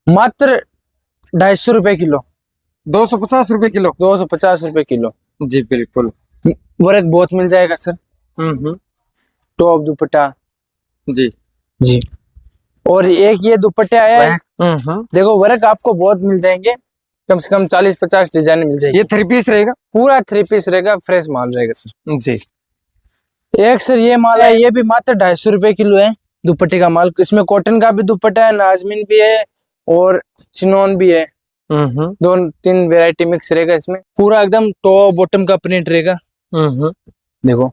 मात्र 250 रुपए किलो। 250 रुपए किलो। 250 रुपए किलो। जी बिल्कुल। वर्क बहुत मिल जाएगा सर। टॉप दुपट्टा। जी जी। और एक ये दुपट्टे आया है, देखो वर्क आपको बहुत मिल जाएंगे, कम से कम 40-50 डिजाइन मिल जाएगी। ये 3 पीस रहेगा? पूरा 3 पीस रहेगा, फ्रेश माल रहेगा सर। जी। एक सर ये माल है, ये भी मात्र 250 रुपए किलो है दुपट्टे का माल। इसमें कॉटन का भी दुपट्टा है, नाजमीन भी है और चिनोन भी है। दो तीन वेराइटी मिक्स रहेगा इसमें। पूरा एकदम टॉप बॉटम का प्रिंट रहेगा। देखो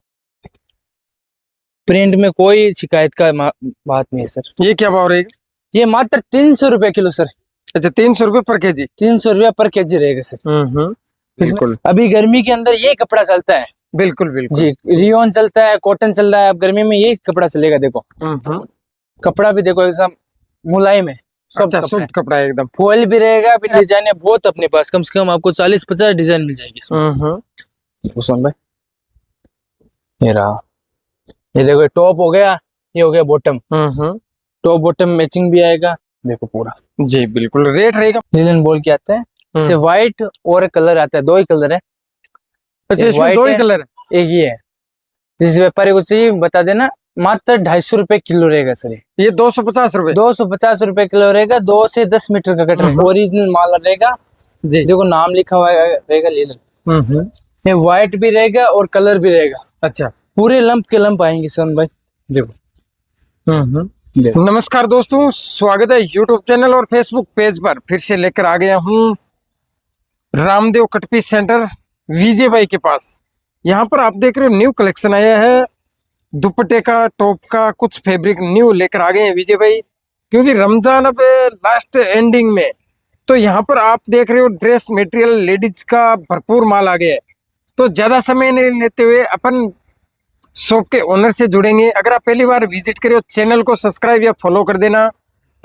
प्रिंट में कोई शिकायत का बात नहीं है सर। ये क्या भाव रहेगा? ये मात्र 300 रुपए किलो सर। अच्छा, 300 रुपए पर केजी। 300 रुपया पर केजी रहेगा सर। बिल्कुल। अभी गर्मी के अंदर ये कपड़ा चलता है। बिल्कुल बिल्कुल जी, रियोन चलता है, कॉटन चल रहा है, अब गर्मी में यही कपड़ा चलेगा। देखो कपड़ा भी देखो ऐसा मुलायम है, सब अच्छा, सॉफ्ट कपड़ा है एकदम। फॉइल भी रहेगा, बिना डिजाइन है बहुत अपने पास, कम से कम आपको 40-50 डिजाइन मिल जाएगी इसमें। हुसैन भाई ये रहा, ये देखो टॉप हो गया, ये हो गया बॉटम। टॉप बॉटम मैचिंग भी आएगा। देखो पूरा। जी बिल्कुल। रेट रहेगा? लिनन बोल के आता है, इससे व्हाइट और कलर आता है, 2 ही कलर है। अच्छा, इसमें 2 ही कलर है? एक ये है, जिस व्यापारी को चाहिए बता देना। मात्र 250 रुपए किलो रहेगा सर। ये 250 रुपए। 250 रुपए किलो रहेगा। 2 से 10 मीटर का कट रहेगा, ओरिजिनल माल रहेगा। जी। देखो नाम लिखा हुआ रहेगा लीलन। ये व्हाइट भी रहेगा और कलर भी रहेगा। अच्छा, पूरे लंप के लंप आएंगे सन भाई। देखो। नमस्कार दोस्तों, स्वागत है यूट्यूब चैनल और फेसबुक पेज पर। फिर से लेकर आ गया हूँ रामदेव कटपीस सेंटर विजय भाई के पास। यहाँ पर आप देख रहे हो न्यू कलेक्शन आया है दुपट्टे का, टॉप का, कुछ फैब्रिक न्यू लेकर आ गए हैं विजय भाई, क्योंकि रमजान अब लास्ट एंडिंग में। तो यहाँ पर आप देख रहे हो ड्रेस मटेरियल लेडीज का भरपूर माल आ गया है। तो ज्यादा समय नहीं लेते हुए अपन शॉप के ओनर से जुड़ेंगे। अगर आप पहली बार विजिट करें तो चैनल को सब्सक्राइब या फॉलो कर देना,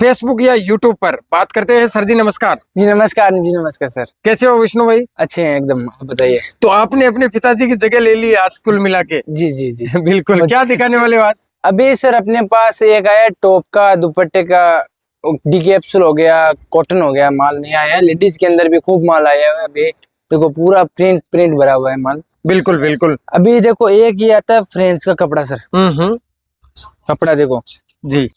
फेसबुक या यूट्यूब पर। बात करते हैं। सर जी नमस्कार। जी नमस्कार। जी नमस्कार सर। कैसे हो विष्णु भाई? अच्छे हैं एकदम, आप बताइए। तो आपने अपने पिताजी की जगह ले ली आज कुल मिला के। जी जी जी बिल्कुल। क्या दिखाने वाले हो आज? अभी सर अपने पास एक आया टॉप का, दुपट्टे का, डी कैप्सूल हो गया, कॉटन हो गया, माल नया आया। लेडीज के अंदर भी खूब माल आया है अभी। देखो पूरा प्रिंट भरा हुआ है माल। बिल्कुल बिल्कुल। अभी देखो एक ये आता है फ्रेंच का कपड़ा सर। कपड़ा देखो जी,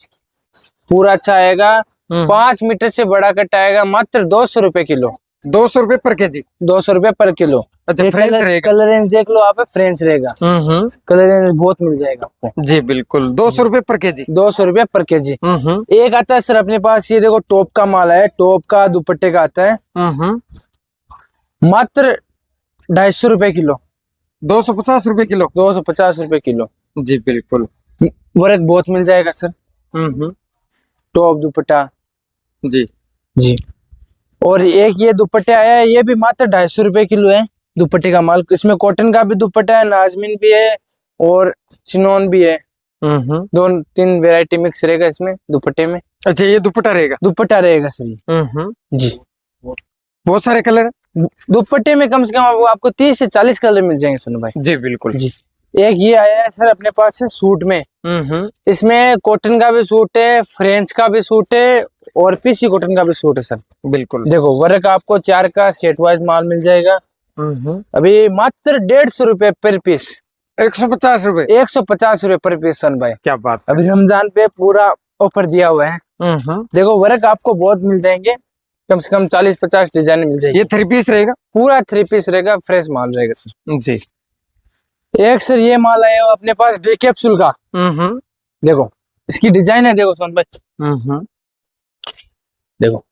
पूरा अच्छा आएगा। 5 मीटर से बड़ा कट आएगा, मात्र 200 रुपए किलो। 200 रुपए पर केजी। 200 रुपए पर किलो। अच्छा, फ्रेंच रहेगा। कलर रेंज देख लो आप, फ्रेंच रहेगा। कलर रेंज बहुत मिल जाएगा आपको। जी बिल्कुल। 200 रुपए पर केजी। 200 रुपए पर केजी। एक आता है सर अपने पास, ये देखो टॉप का माल है, टॉप का दुपट्टे का आता है। मात्र 250 रुपए किलो। 250 रुपए किलो। 250 रुपए किलो। जी बिल्कुल। वर्क बहुत मिल जाएगा सर। टॉप दुपट्टा। जी जी। और एक ये दुपट्टे आया है, ये भी मात्र 250 रुपए किलो है दुपट्टे का माल। इसमें कॉटन का भी दुपट्टा है, नाजमीन भी है और चिनोन भी है। 2-3 वेराइटी मिक्स रहेगा इसमें दुपट्टे में। अच्छा, ये दुपट्टा रहेगा? दुपट्टा रहेगा सर ये। जी। बहुत सारे कलर है दुपट्टे में, कम से कम आपको 30 से 40 कलर मिल जाएंगे सर भाई। जी बिल्कुल। जी। एक ये आया है सर अपने पास है सूट में। इसमें कॉटन का भी सूट है, फ्रेंच का भी सूट है और पीसी कॉटन का भी सूट है सर। बिल्कुल। देखो वर्क आपको 4 का सेट वाइज माल मिल जाएगा। अभी मात्र 150 रुपए पर पीस। 150 रुपए। 150 रुपए पर पीस सन भाई। क्या बात। अभी रमजान पे पूरा ऑफर दिया हुआ है। देखो वर्क आपको बहुत मिल जाएंगे, कम से कम 40-50 डिजाइन मिल जाएगी। ये 3 पीस रहेगा? पूरा 3 पीस रहेगा, फ्रेश माल रहेगा सर। जी। एक सर ये माल आया अपने पास डी कैप्सूल का। देखो इसकी डिजाइन है, देखो सोन भाई। देखो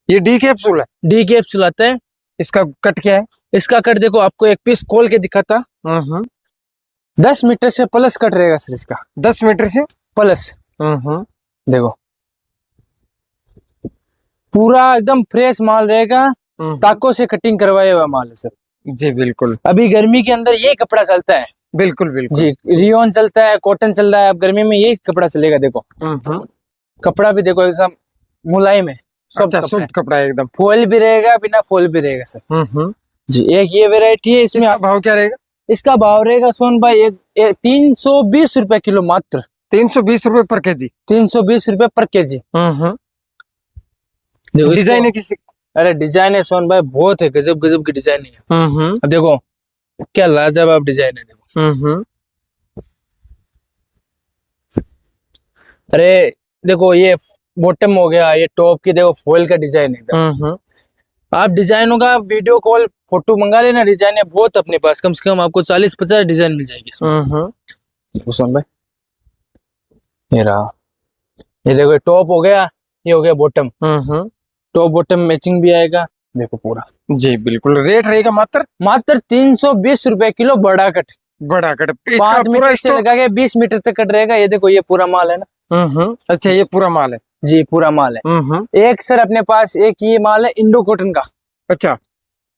ये डी कैप्सूल है? डी कैप्सूल आता है। इसका कट क्या है? इसका कट देखो, आपको एक पीस खोल के दिखाता। 10 मीटर से प्लस कट रहेगा सर इसका। 10 मीटर से प्लस। देखो पूरा एकदम फ्रेश माल रहेगा, ताकों से कटिंग करवाया हुआ माल है सर। जी बिल्कुल। अभी गर्मी के अंदर ये कपड़ा चलता है। बिल्कुल बिल्कुल। जी, रियोन चलता है, कॉटन चल रहा है, अब गर्मी में यही कपड़ा चलेगा। देखो कपड़ा भी देखो ऐसा मुलायम है, सब अच्छा, सॉफ्ट कपड़ा है एकदम। फॉइल भी रहेगा, बिना फॉइल भी रहेगा सर। जी। एक ये वेराइटी है, इसमें भाव क्या रहेगा? इसका भाव रहेगा सोन भाई एक 320 रुपए किलो। मात्र 320 रुपए पर केजी। 320 रुपए पर केजी। देखो डिजाइन है किसी। अरे डिजाइन है सोन भाई, बहुत है, गजब गजब की डिजाइन है। अब देखो क्या लाजवाब डिजाइन है, देखो। अरे देखो ये बॉटम हो गया, ये टॉप की देखो फॉइल का डिजाइन है एकदम। आप डिजाइनों का वीडियो कॉल फोटो मंगा लेना, डिजाइन है बहुत अपने पास, कम से कम आपको 40-50 डिजाइन मिल जाएगी इसमें। देखो सोन भाई, ये रहा, ये देखो टॉप हो गया, ये हो गया बॉटम। टॉप बॉटम मैचिंग भी आएगा, देखो पूरा। जी बिल्कुल। रेट रहेगा मात्र 320 रुपए किलो, बड़ा कट। बड़ा कट। 5 मीटर से लगा के 20 मीटर तक कट रहेगा। ये देखो ये पूरा माल है ना। अच्छा, ये पूरा माल है। जी पूरा माल है। एक सर अपने पास एक ये माल है इंडो कॉटन का। अच्छा,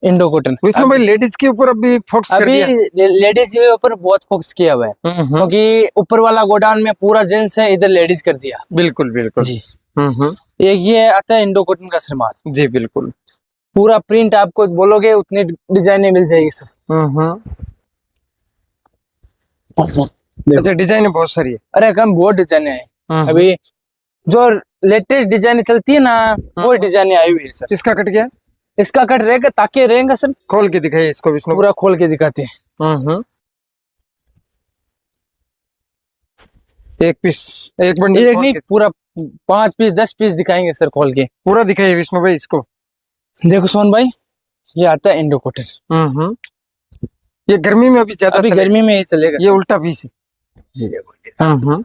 इंडो कॉटन। इसमें भाई लेडीज के ऊपर अभी फोकस कर दिया। अभी लेडीज के ऊपर बहुत फोकस किया हुआ है, क्योंकि ऊपर वाला गोडाउन में पूरा जेंट्स है, इधर लेडीज कर दिया। बिल्कुल बिल्कुल जी। एक ये आता है इंडो कॉटन का सर माल। जी बिल्कुल। पूरा प्रिंट आपको बोलोगे उतनी डिजाइने मिल जाएगी सर। अच्छा, डिजाइन बहुत सारी है। अरे कम बहुत डिजाइने है। अभी जो लेटेस्ट डिजाइन चलती है ना, वो डिजाइने आई हुई है सर। इसका कट गया, इसका कट रहेगा, ताकि रहेगा सर। खोल के दिखाइए इसको विष्णु। पूरा खोल के दिखाते हैं। एक पीस, एक बंडल एक नहीं, पूरा 5 पीस 10 पीस दिखाएंगे सर खोल के। पूरा दिखाइए विष्णु भाई इसको। देखो सोन भाई, ये आता है इंडो कॉटन। ये गर्मी में अभी ज्यादा, अभी गर्मी में ये चलेगा। ये उल्टा पीस है। जी देखो,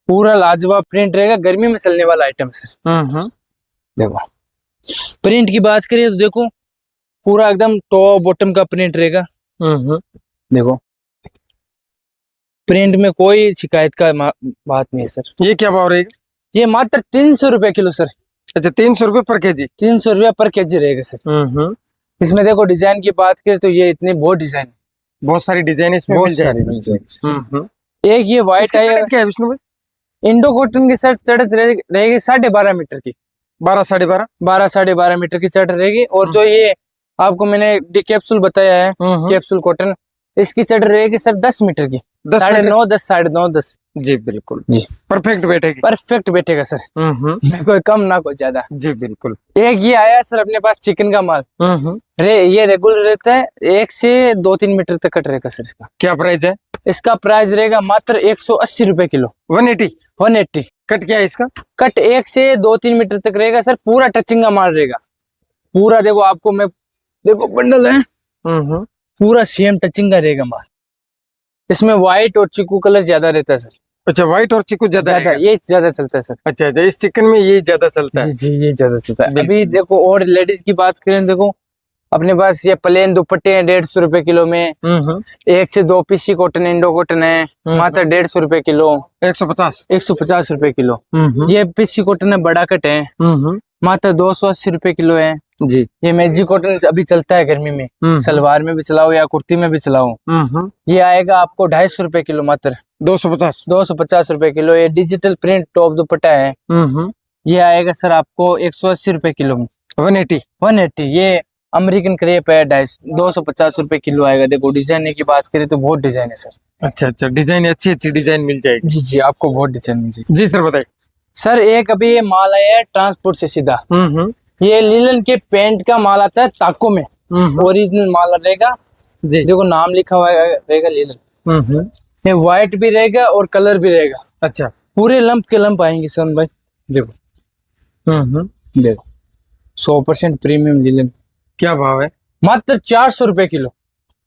पूरा लाजवाब प्रिंट रहेगा, गर्मी में चलने वाला आइटम सर। देखो प्रिंट की बात करिए तो देखो पूरा एकदम टॉप बॉटम का प्रिंट रहेगा। देखो प्रिंट में कोई शिकायत का बात नहीं है सर। ये क्या भाव रहेगा? ये मात्र 300 रुपए किलो सर। अच्छा, 300 रुपए पर केजी। 300 रुपया पर केजी रहेगा सर। इसमें देखो डिजाइन की बात करें तो ये इतनी बहुत डिजाइन, बहुत सारी डिजाइन इसमें बहुत मिल सारी मिल जाएगी। एक ये व्हाइट है, क्या है विष्णु भाई? इंडो कॉटन की शर्ट चढ़त रहेगी 12.5 मीटर की। 12-12.5 मीटर की चढ़ रहेगी। और जो ये आपको मैंने डी कैप्सूल बताया है, कैप्सूल कॉटन, इसकी चढ़ रहेगी सर 10 मीटर की। 9.5 10 9.5 10। जी बिल्कुल जी, परफेक्ट बैठेगी। परफेक्ट बैठेगा सर। ना कोई कम ना कोई ज्यादा। जी बिल्कुल। एक ये आया सर अपने पास चिकन का माल। ये रेगुलर रहता है, 1 से 2-3 मीटर तक कट रहेगा सर। इसका क्या प्राइस है? इसका प्राइस रहेगा मात्र 180 रुपए किलो। 180। कट क्या है इसका? कट 1 से 2-3 मीटर तक रहेगा सर। पूरा टचिंग का माल रहेगा पूरा। देखो आपको मैं, देखो बंडल है, पूरा सेम टचिंग का रहेगा माल। इसमें व्हाइट और चीकू कलर ज्यादा रहता है सर। अच्छा, व्हाइट और चीकू ज्यादा, ये ज्यादा चलता है सर। अच्छा, इस चिकन में ये ज्यादा चलता है। जी ये ज्यादा चलता है। अभी देखो और लेडीज की बात करें, देखो अपने पास ये प्लेन दुपट्टे हैं 150 रुपए किलो में। 1 से 2 पीसी कॉटन इंडो कॉटन है, मात्र 150 रुपए किलो। 150 रुपए किलो। ये पीसी कॉटन है, बड़ा कट है, मात्र 280 रुपए किलो है जी। ये मैजिक कॉटन अभी चलता है गर्मी में, सलवार में भी चलाओ या कुर्ती में भी चलाओ। ये आएगा आपको 250 रुपए किलो, मात्र 250 रुपए किलो। ये डिजिटल प्रिंट टॉप दुपट्टा है, ये आएगा सर आपको 180 रुपए किलो में। 180। ये अमेरिकन क्रेप है, 250 रुपए किलो आएगा। देखो डिजाइन की बात करें तो बहुत डिजाइन है सर। अच्छा, डिजाइन अच्छी डिजाइन मिल जाएगी। जी आपको बहुत डिजाइन मिल जाएगी। जी सर बताइए। सर एक अभी ये माल आया है ट्रांसपोर्ट से सीधा। ये लीलन के पेंट का माल आता है ताको में, ओरिजिनल माल रहेगा। देखो नाम लिखा हुआ रहेगा लीलन। ये व्हाइट भी रहेगा और कलर भी रहेगा। अच्छा, पूरे लंप के लंप आएंगे सोन भाई। देखो देखो 100% प्रीमियम लीलन। क्या भाव है? मात्र 400 रुपए किलो।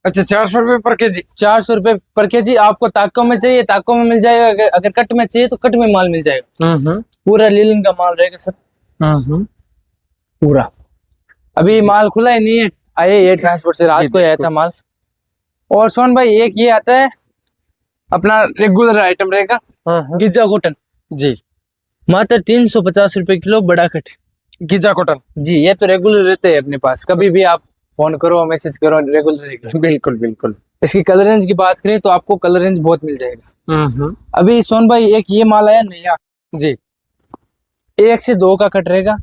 अच्छा, 400 रुपए पर केजी। 400 रुपए पर केजी। आपको ताको में चाहिए ताको में मिल जाएगा, अगर कट में चाहिए तो कट में माल मिल जाएगा। पूरा लीलन का माल रहेगा सर। पूरा अभी माल खुला ही नहीं है, आए ये ट्रांसपोर्ट से रात को आया था माल। और सोन भाई एक ये आता है अपना रेगुलर आइटम रहेगा, गिजा कॉटन जी, मात्र 350 रुपए किलो, बड़ा कट गिजा कॉटन जी। ये तो रेगुलर रहते हैं अपने पास, कभी भी आप फोन करो मैसेज करो, रेगुलर रहेगा। बिल्कुल। इसकी कलर रेंज की बात करें तो आपको कलर रेंज बहुत मिल जाएगा। अभी सोन भाई एक ये माल आया नया जी, 1 से 2 का कट रहेगा।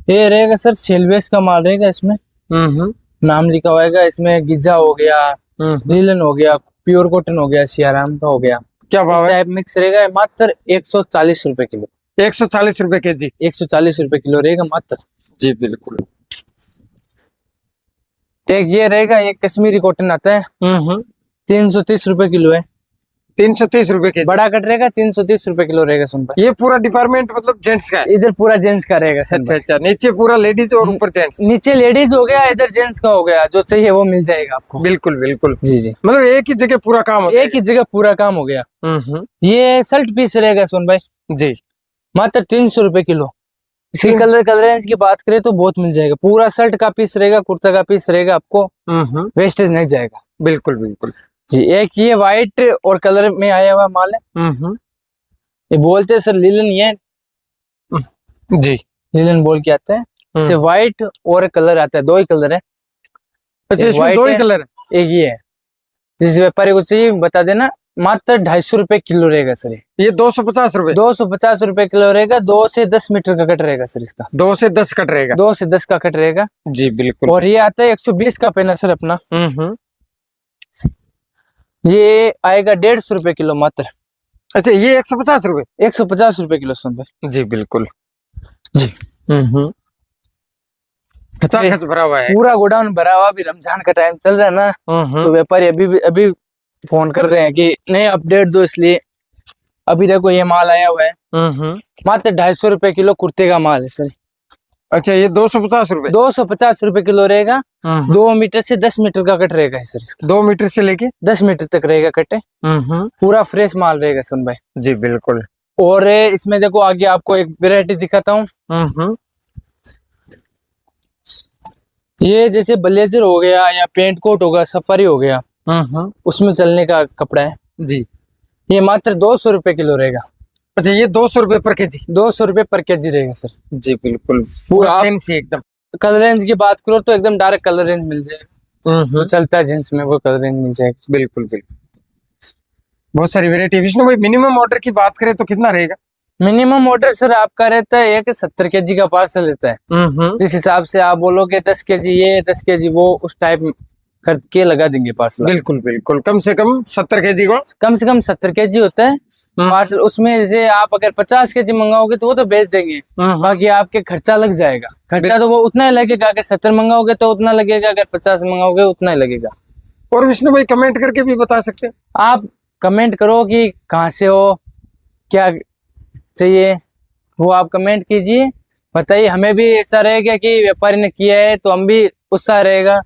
ये रहेगा सर सेलवेस का माल रहेगा। इसमें नाम लिखा होगा, इसमें गिजा हो गया, लीलन हो गया, प्योर कॉटन हो गया, सियाराम का हो गया। क्या भाव है? मिक्स रहेगा, मात्र 140 रुपए किलो। 140 रुपए केजी। 140 रुपए किलो रहेगा मात्र। जी बिल्कुल। एक ये रहेगा, एक कश्मीरी कॉटन आता है, 330 रुपए किलो है। 330 रुपए केजी। बड़ा कट रहेगा, 330 रुपए किलो रहेगा सुन भाई। ये पूरा डिपार्टमेंट मतलब जेंट्स का है? इधर पूरा जेंट्स का रहेगा सर। अच्छा अच्छा, नीचे पूरा लेडीज और ऊपर जेंट्स। नीचे लेडीज हो गया, इधर जेंट्स का हो गया, जो चाहिए वो मिल जाएगा आपको। बिल्कुल बिल्कुल। जी जी, मतलब एक ही जगह पूरा काम हो एक ही जगह पूरा काम हो गया। जाएगा। ये शर्ट पीस रहेगा सुन भाई, जी मात्र 300 रुपए किलो। इसकी कलर रेंज की बात करें तो बहुत मिल जाएगा। पूरा शर्ट का पीस रहेगा, कुर्ता का पीस रहेगा, आपको वेस्टेज नहीं जाएगा। बिल्कुल बिल्कुल जी। एक ये व्हाइट और कलर में आया हुआ माल है, ये बोलते हैं सर लिलन, ये जी लिलन बोल के आता है। इससे व्हाइट और कलर आता है, दो ही कलर है। अच्छा, एक इसमें white दो ही है, कलर है। एक ये है। जिस व्यापारी को चाहिए बता देना, मात्र 250 रुपए किलो रहेगा सर। ये 250 रुपए। 250 रुपए किलो रहेगा। 2 से 10 मीटर का कट रहेगा सर इसका। 2 से 10 कट रहेगा। 2 से 10 का कट रहेगा। जी बिल्कुल। और ये आता है 120 का पेन है सर अपना। हम्म। ये आएगा 150 रुपए किलो मात्र। अच्छा, ये 150 रुपए। 150 रुपए किलो सुन भाई। जी बिल्कुल। जी। खचाखच भरा हुआ है। पूरा गोडाउन भरा हुआ। अभी रमजान का टाइम चल रहा है ना, तो व्यापारी अभी फोन कर रहे हैं कि नए अपडेट दो, इसलिए अभी देखो ये माल आया हुआ है। मात्र 250 रुपए किलो कुर्ते का माल है सर। अच्छा, ये 250 रुपए। 250 रुपए किलो रहेगा। 2 मीटर से 10 मीटर का कट रहेगा सर इसका। 2 मीटर से लेके 10 मीटर तक रहेगा कटे। पूरा फ्रेश माल रहेगा सुन भाई। जी बिल्कुल। और इसमें देखो आगे आपको एक वैरायटी दिखाता हूँ। ये जैसे ब्लेजर हो गया या पेंट कोट होगा, सफारी हो गया, उसमें चलने का कपड़ा है जी। ये मात्र 200 रुपए किलो रहेगा। अच्छा, ये 200 रुपए पर केजी। 200 रुपए पर केजी रहेगा सर। जी बिल्कुल। पूरा फैंसी एकदम। कलर रेंज की बात करो तो एकदम डायरेक्ट कलर रेंज मिल जाएगा। तो चलता है जींस में वो कलर रेंज मिल जाएगा। बिल्कुल बिल्कुल। बहुत सारी वेरायटी। विष्णु भाई, मिनिमम ऑर्डर की बात करें तो कितना रहेगा? मिनिमम ऑर्डर सर आपका रहता है 70 केजी का पार्सल रहता है। जिस हिसाब से आप बोलोगे 10 केजी ये 10 केजी वो, उस टाइप करके लगा देंगे पार्सल। बिल्कुल बिल्कुल। कम से कम 70 केजी को, कम से कम 70 केजी होता है पार्सल। उसमें जैसे आप अगर 50 केजी मंगाओगे तो वो तो बेच देंगे, बाकी आपके खर्चा लग जाएगा। खर्चा तो वो उतना ही लगेगा। अगर 70 मंगाओगे तो उतना लगेगा, अगर 50 मंगाओगे उतना ही लगेगा। और विष्णु भाई, कमेंट करके भी बता सकते हैं। आप कमेंट करो कि कहाँ से हो, क्या चाहिए, वो आप कमेंट कीजिए, बताइए। हमें भी ऐसा रहेगा कि व्यापारी ने किया है तो हम भी उत्साह रहेगा।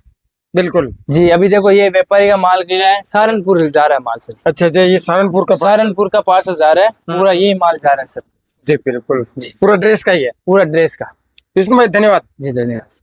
बिल्कुल जी। अभी देखो ये व्यापारी का माल गया है, सहारनपुर जा रहा है माल सर। अच्छा अच्छा, ये सहारनपुर का पार्सल जा रहा है। पूरा यही माल जा रहा है सर। जी बिल्कुल। पूरा ड्रेस का ही है? पूरा ड्रेस का। विष्णु भाई धन्यवाद। जी धन्यवाद।